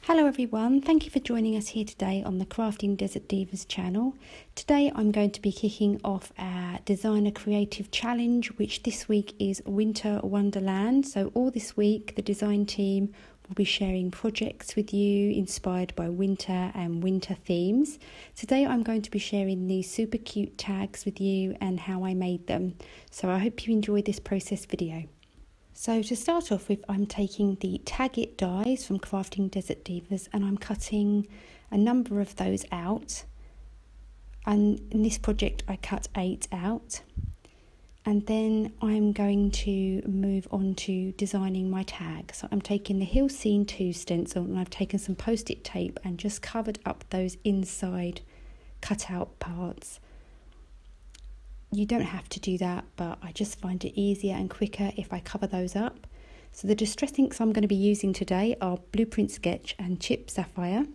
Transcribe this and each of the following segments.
Hello everyone, thank you for joining us here today on the Crafting Desert Divas channel. Today I'm going to be kicking off our Designer Creative Challenge, which this week is Winter Wonderland. So all this week the design team will be sharing projects with you inspired by winter and winter themes. Today I'm going to be sharing these super cute tags with you and how I made them. So I hope you enjoy this process video. So to start off with, I'm taking the Tag It dies from Crafting Desert Divas and I'm cutting a number of those out. And in this project I cut 8 out. And then I'm going to move on to designing my tag. So I'm taking the Hill Scene 2 stencil and I've taken some post-it tape and just covered up those inside cut out parts. You don't have to do that, but I just find it easier and quicker if I cover those up. So the distress inks I'm going to be using today are Blueprint Sketch and Chip Sapphire.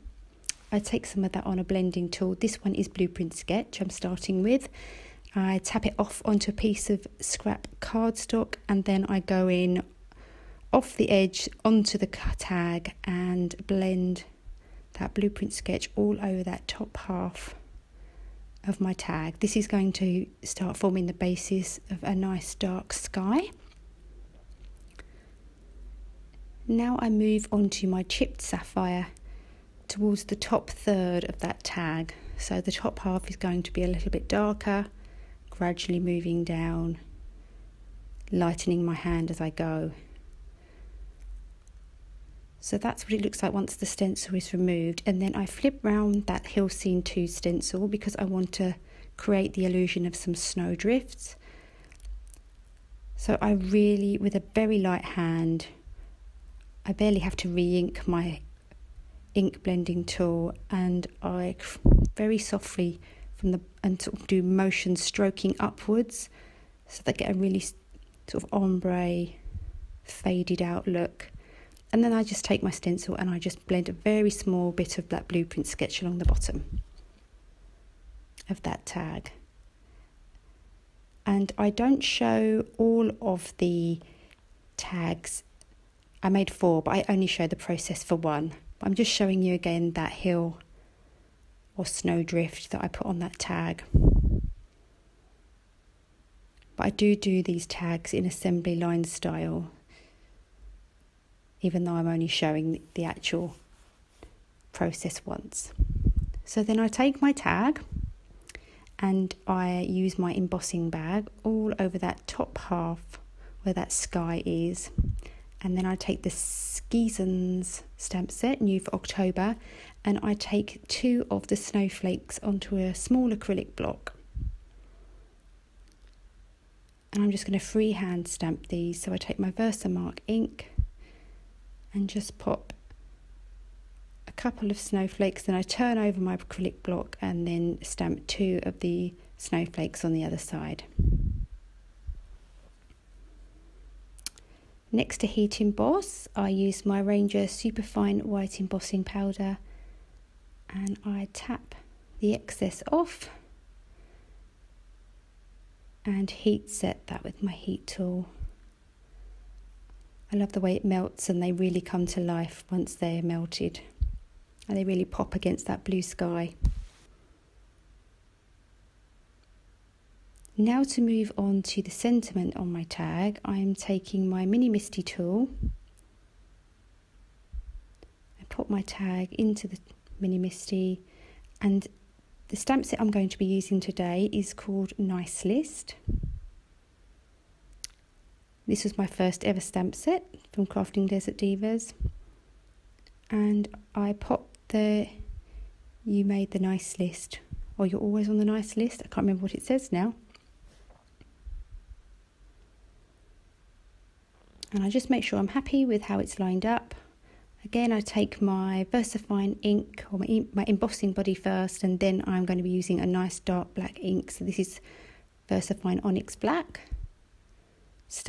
I take some of that on a blending tool. This one is Blueprint Sketch I'm starting with. I tap it off onto a piece of scrap cardstock and then I go in off the edge onto the tag and blend that Blueprint Sketch all over that top half of my tag. This is going to start forming the basis of a nice dark sky. Now I move on to my chipped sapphire towards the top third of that tag. So the top half is going to be a little bit darker, gradually moving down, lightening my hand as I go. So that's what it looks like once the stencil is removed, and then I flip round that Hill Scene 2 stencil because I want to create the illusion of some snow drifts. So I really, with a very light hand, I barely have to re-ink my ink blending tool, and I very softly and sort of do motion stroking upwards so that I get a really sort of ombre faded out look. And then I just take my stencil and I just blend a very small bit of that Blueprint Sketch along the bottom of that tag. And I don't show all of the tags. I made 4, but I only show the process for 1. I'm just showing you again that hill or snowdrift that I put on that tag. But I do these tags in assembly line style, even though I'm only showing the actual process once. So then I take my tag and I use my embossing bag all over that top half where that sky is. And then I take the Seasons stamp set, new for October, and I take 2 of the snowflakes onto a small acrylic block. And I'm just going to freehand stamp these. So I take my Versamark ink and just pop a couple of snowflakes, then I turn over my acrylic block and then stamp 2 of the snowflakes on the other side. Next to heat emboss, I use my Reindeer Superfine White Embossing Powder and I tap the excess off and heat set that with my heat tool. I love the way it melts and they really come to life once they're melted. And they really pop against that blue sky. Now to move on to the sentiment on my tag, I'm taking my mini Misti tool. I put my tag into the mini Misti, and the stamp set I'm going to be using today is called Nice List. This was my first ever stamp set from Crafting Desert Divas. And I popped the "You made the nice list," or "You're always on the nice list." I can't remember what it says now. And I just make sure I'm happy with how it's lined up. Again, I take my VersaFine ink or my embossing body first, and then I'm going to be using a nice dark black ink. So this is VersaFine Onyx Black.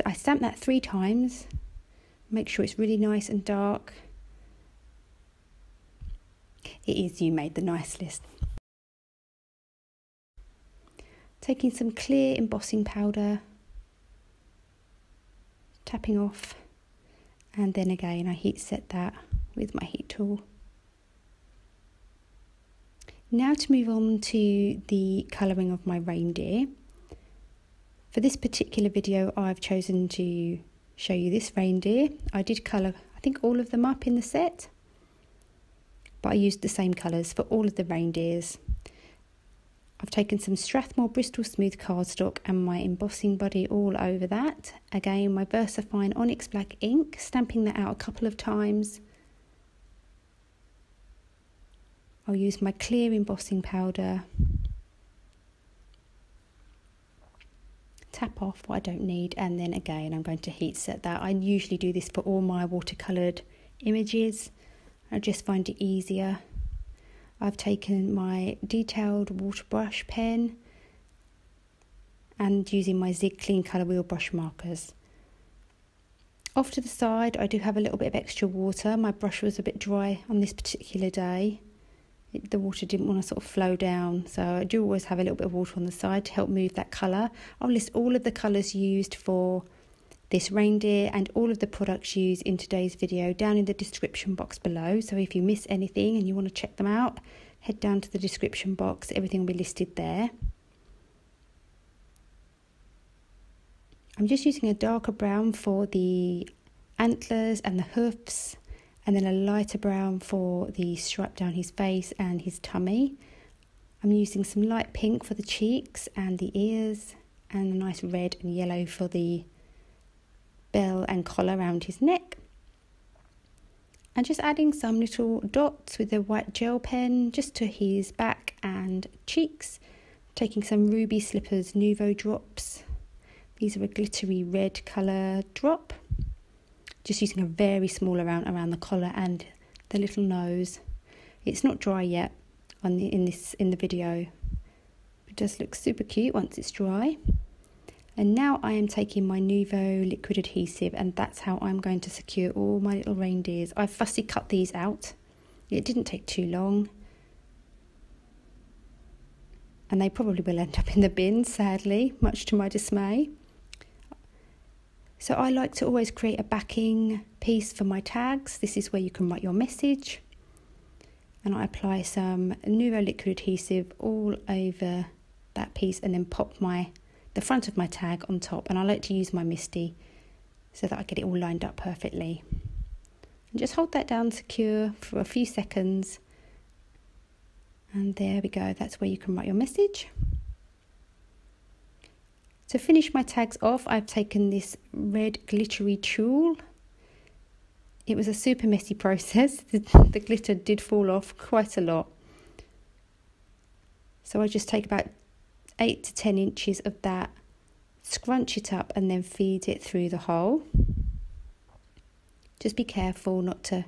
I stamp that 3 times, make sure it's really nice and dark. It is "You made the nice list." Taking some clear embossing powder, tapping off, and then again I heat set that with my heat tool. Now to move on to the colouring of my reindeer. For this particular video I've chosen to show you this reindeer. I did colour I think all of them up in the set, but I used the same colours for all of the reindeers. I've taken some Strathmore Bristol Smooth cardstock and my embossing body all over that. Again, my VersaFine Onyx Black ink, stamping that out a couple of times. I'll use my clear embossing powder. Tap off what I don't need, and then again I'm going to heat set that. I usually do this for all my watercoloured images. I just find it easier. I've taken my detailed Waterbrush pen and using my Zig Clean Colour Wheel brush markers. Off to the side I do have a little bit of extra water. My brush was a bit dry on this particular day. The water didn't want to sort of flow down, so I do always have a little bit of water on the side to help move that colour. I'll list all of the colours used for this reindeer and all of the products used in today's video down in the description box below. So if you miss anything and you want to check them out, head down to the description box, everything will be listed there. I'm just using a darker brown for the antlers and the hoofs, and then a lighter brown for the stripe down his face and his tummy. I'm using some light pink for the cheeks and the ears, and a nice red and yellow for the bell and collar around his neck. And just adding some little dots with a white gel pen just to his back and cheeks. Taking some Ruby Slippers Nuvo drops. These are a glittery red colour drop. Just using a very small amount around the collar and the little nose. It's not dry yet in the video. It does look super cute once it's dry. And now I am taking my Nuvo liquid adhesive, and that's how I'm going to secure all my little reindeers. I've fussy cut these out. It didn't take too long. And they probably will end up in the bin, sadly, much to my dismay. So I like to always create a backing piece for my tags. This is where you can write your message. And I apply some Nuvo liquid adhesive all over that piece and then pop the front of my tag on top. And I like to use my Misti so that I get it all lined up perfectly. And just hold that down secure for a few seconds. And there we go, that's where you can write your message. To finish my tags off, I've taken this red glittery tulle. It was a super messy process. The glitter did fall off quite a lot. So I just take about 8 to 10 inches of that, scrunch it up and then feed it through the hole. Just be careful not to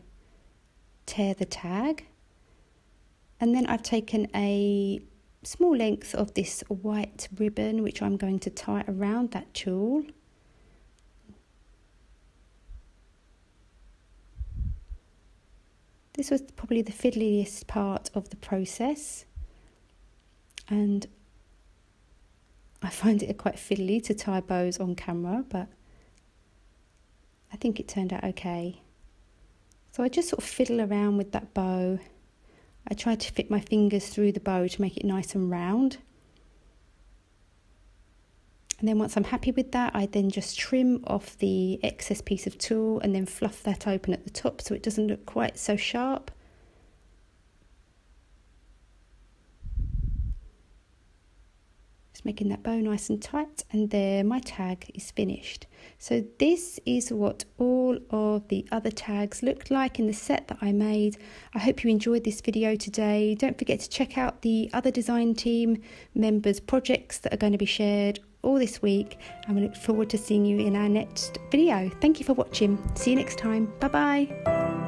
tear the tag. And then I've taken a small length of this white ribbon which I'm going to tie around that tulle. This was probably the fiddliest part of the process, and I find it quite fiddly to tie bows on camera, but I think it turned out okay. So I just sort of fiddle around with that bow. I try to fit my fingers through the bow to make it nice and round. And then once I'm happy with that, I then just trim off the excess piece of tulle and then fluff that open at the top so it doesn't look quite so sharp. Just making that bow nice and tight, and there my tag is finished. So this is what all of the other tags looked like in the set that I made. I hope you enjoyed this video today. Don't forget to check out the other design team members' projects that are going to be shared all this week, and we look forward to seeing you in our next video. Thank you for watching. See you next time. Bye bye.